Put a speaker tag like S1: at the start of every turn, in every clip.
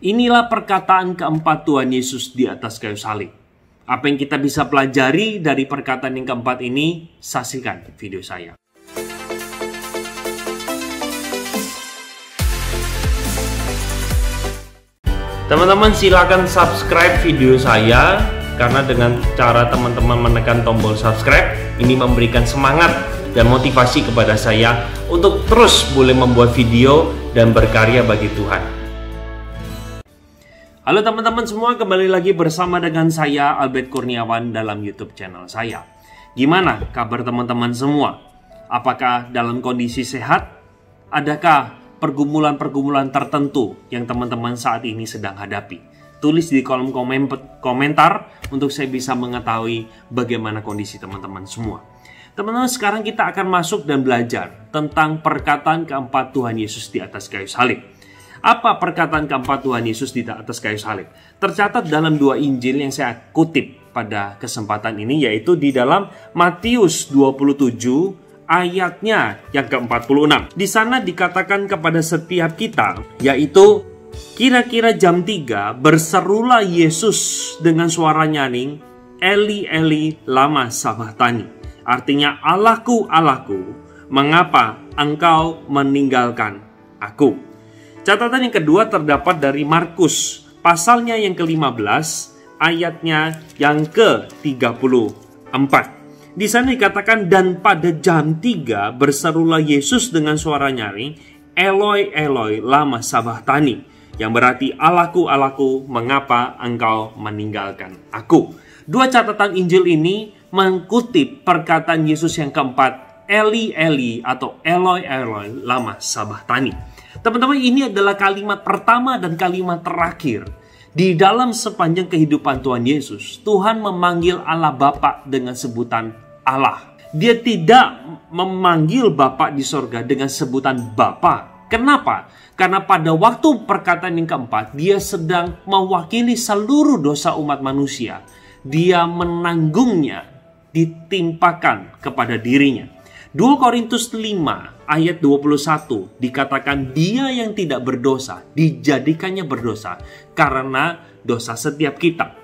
S1: Inilah perkataan keempat Tuhan Yesus di atas kayu salib. Apa yang kita bisa pelajari dari perkataan yang keempat ini? Saksikan video saya. Teman-teman silakan subscribe video saya, karena dengan cara teman-teman menekan tombol subscribe, ini memberikan semangat dan motivasi kepada saya untuk terus boleh membuat video dan berkarya bagi Tuhan. Halo teman-teman semua, kembali lagi bersama dengan saya Albert Kurniawan dalam YouTube channel saya. Gimana kabar teman-teman semua? Apakah dalam kondisi sehat? Adakah pergumulan-pergumulan tertentu yang teman-teman saat ini sedang hadapi? Tulis di kolom komentar untuk saya bisa mengetahui bagaimana kondisi teman-teman semua. Teman-teman, sekarang kita akan masuk dan belajar tentang perkataan keempat Tuhan Yesus di atas kayu salib. Apa perkataan keempat Tuhan Yesus di atas kayu salib? Tercatat dalam dua Injil yang saya kutip pada kesempatan ini, yaitu di dalam Matius 27 ayatnya yang ke-46. Di sana dikatakan kepada setiap kita, yaitu kira-kira jam 3 berserulah Yesus dengan suara nyaring, Eli Eli lama sabachthani. Artinya, Allahku, Allahku, mengapa engkau meninggalkan aku? Catatan yang kedua terdapat dari Markus, pasalnya yang ke-15, ayatnya yang ke-34. Di sana dikatakan, dan pada jam 3 berserulah Yesus dengan suara nyaring, Eloi, Eloi, lama sabachthani, yang berarti, Allahku, Allahku, mengapa engkau meninggalkan aku? Dua catatan Injil ini mengutip perkataan Yesus yang keempat, Eli, Eli, atau Eloi, Eloi, lama sabachthani. Teman-teman, ini adalah kalimat pertama dan kalimat terakhir di dalam sepanjang kehidupan Tuhan Yesus. Tuhan memanggil Allah Bapa dengan sebutan Allah. Dia tidak memanggil Bapa di sorga dengan sebutan Bapa. Kenapa? Karena pada waktu perkataan yang keempat, dia sedang mewakili seluruh dosa umat manusia. Dia menanggungnya, ditimpakan kepada dirinya. 2 Korintus 5 ayat 21 dikatakan, dia yang tidak berdosa dijadikannya berdosa karena dosa setiap kita.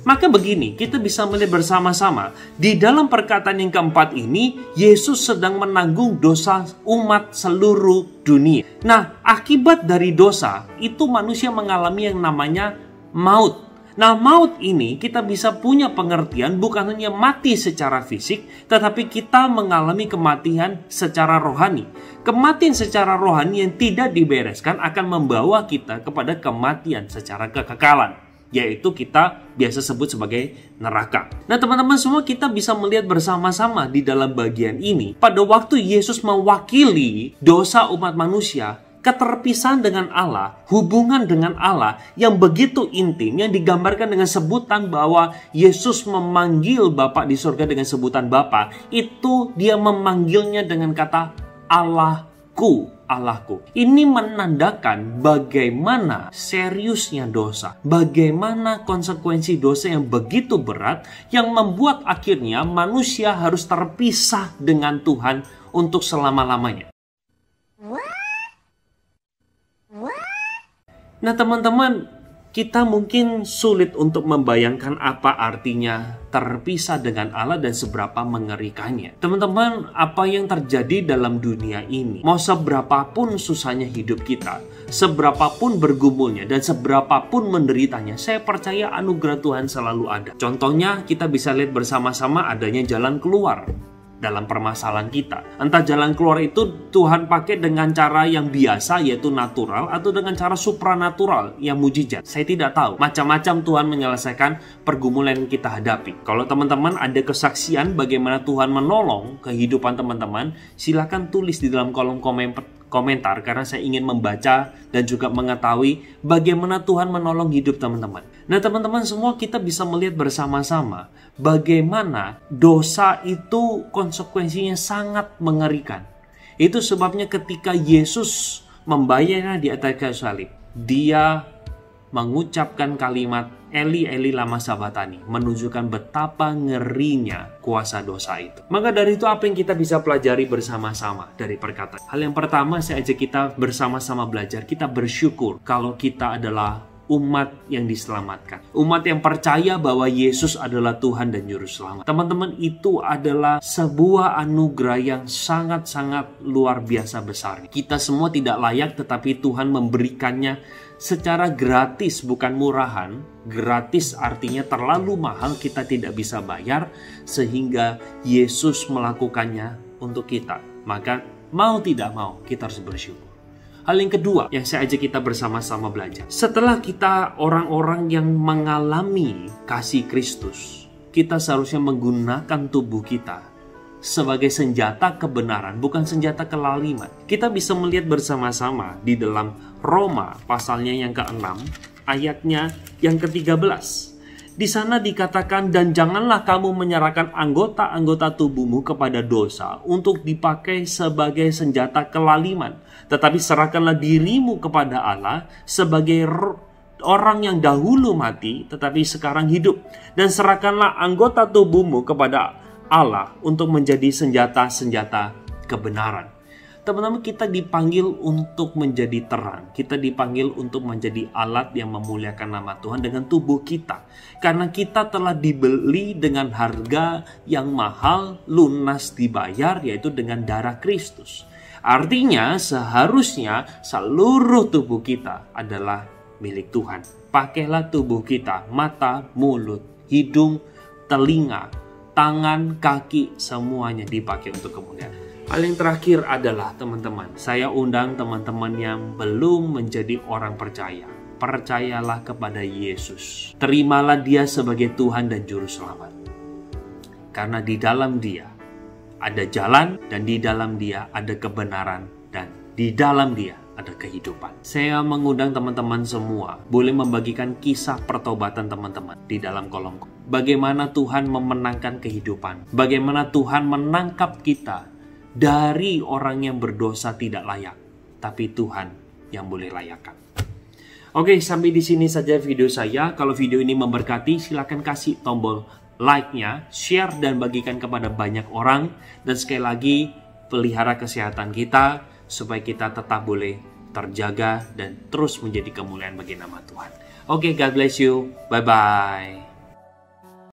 S1: Maka begini, kita bisa melihat bersama-sama di dalam perkataan yang keempat ini, Yesus sedang menanggung dosa umat seluruh dunia. Nah, akibat dari dosa itu manusia mengalami yang namanya maut. Nah, maut ini kita bisa punya pengertian bukan hanya mati secara fisik, tetapi kita mengalami kematian secara rohani. Kematian secara rohani yang tidak dibereskan akan membawa kita kepada kematian secara kekekalan, yaitu kita biasa sebut sebagai neraka. Nah, teman-teman semua, kita bisa melihat bersama-sama di dalam bagian ini, pada waktu Yesus mewakili dosa umat manusia, keterpisahan dengan Allah, hubungan dengan Allah yang begitu intim, yang digambarkan dengan sebutan bahwa Yesus memanggil Bapa di surga dengan sebutan Bapa, itu dia memanggilnya dengan kata Allahku, Allahku. Ini menandakan bagaimana seriusnya dosa, bagaimana konsekuensi dosa yang begitu berat, yang membuat akhirnya manusia harus terpisah dengan Tuhan untuk selama-lamanya. Nah teman-teman, kita mungkin sulit untuk membayangkan apa artinya terpisah dengan Allah dan seberapa mengerikannya. Teman-teman, apa yang terjadi dalam dunia ini, mau seberapapun susahnya hidup kita, seberapapun bergumulnya dan seberapapun menderitanya, saya percaya anugerah Tuhan selalu ada. Contohnya, kita bisa lihat bersama-sama adanya jalan keluar dalam permasalahan kita. Entah jalan keluar itu Tuhan pakai dengan cara yang biasa, yaitu natural, atau dengan cara supranatural yang mujizat. Saya tidak tahu. Macam-macam Tuhan menyelesaikan pergumulan yang kita hadapi. Kalau teman-teman ada kesaksian bagaimana Tuhan menolong kehidupan teman-teman, silakan tulis di dalam kolom komentar, karena saya ingin membaca dan juga mengetahui bagaimana Tuhan menolong hidup teman-teman. Nah teman-teman semua, kita bisa melihat bersama-sama bagaimana dosa itu konsekuensinya sangat mengerikan. Itu sebabnya ketika Yesus membayarnya di atas kayu salib, dia mengucapkan kalimat Eli Eli lama sabachthani, menunjukkan betapa ngerinya kuasa dosa itu. Maka dari itu, apa yang kita bisa pelajari bersama-sama dari perkataan? Hal yang pertama, saya ajak kita bersama-sama belajar, kita bersyukur kalau kita adalah umat yang diselamatkan. Umat yang percaya bahwa Yesus adalah Tuhan dan Juru Selamat. Teman-teman, itu adalah sebuah anugerah yang sangat-sangat luar biasa besar. Kita semua tidak layak, tetapi Tuhan memberikannya secara gratis, bukan murahan. Gratis artinya terlalu mahal, kita tidak bisa bayar, sehingga Yesus melakukannya untuk kita. Maka mau tidak mau, kita harus bersyukur. Hal yang kedua yang saya ajak kita bersama-sama belajar. Setelah kita orang-orang yang mengalami kasih Kristus, kita seharusnya menggunakan tubuh kita sebagai senjata kebenaran, bukan senjata kelaliman. Kita bisa melihat bersama-sama di dalam Roma pasalnya yang ke-6, ayatnya yang ke-13. Di sana dikatakan, dan janganlah kamu menyerahkan anggota-anggota tubuhmu kepada dosa untuk dipakai sebagai senjata kelaliman, tetapi serahkanlah dirimu kepada Allah sebagai orang yang dahulu mati tetapi sekarang hidup, dan serahkanlah anggota tubuhmu kepada Allah untuk menjadi senjata-senjata kebenaran. Teman-teman, kita dipanggil untuk menjadi terang. Kita dipanggil untuk menjadi alat yang memuliakan nama Tuhan dengan tubuh kita. Karena kita telah dibeli dengan harga yang mahal, lunas dibayar, yaitu dengan darah Kristus. Artinya seharusnya seluruh tubuh kita adalah milik Tuhan. Pakailah tubuh kita, mata, mulut, hidung, telinga, tangan, kaki, semuanya dipakai untuk kemuliaan. Hal yang terakhir adalah, teman-teman, saya undang teman-teman yang belum menjadi orang percaya. Percayalah kepada Yesus. Terimalah Dia sebagai Tuhan dan Juru Selamat. Karena di dalam Dia ada jalan, dan di dalam Dia ada kebenaran, dan di dalam Dia ada kehidupan. Saya mengundang teman-teman semua boleh membagikan kisah pertobatan teman-teman di dalam kolom. Bagaimana Tuhan memenangkan kehidupan. Bagaimana Tuhan menangkap kita dari orang yang berdosa tidak layak, tapi Tuhan yang boleh layakkan. Oke, sampai di sini saja video saya. Kalau video ini memberkati, silakan kasih tombol like-nya, share dan bagikan kepada banyak orang. Dan sekali lagi, pelihara kesehatan kita supaya kita tetap boleh terjaga dan terus menjadi kemuliaan bagi nama Tuhan. Oke, God bless you. Bye-bye.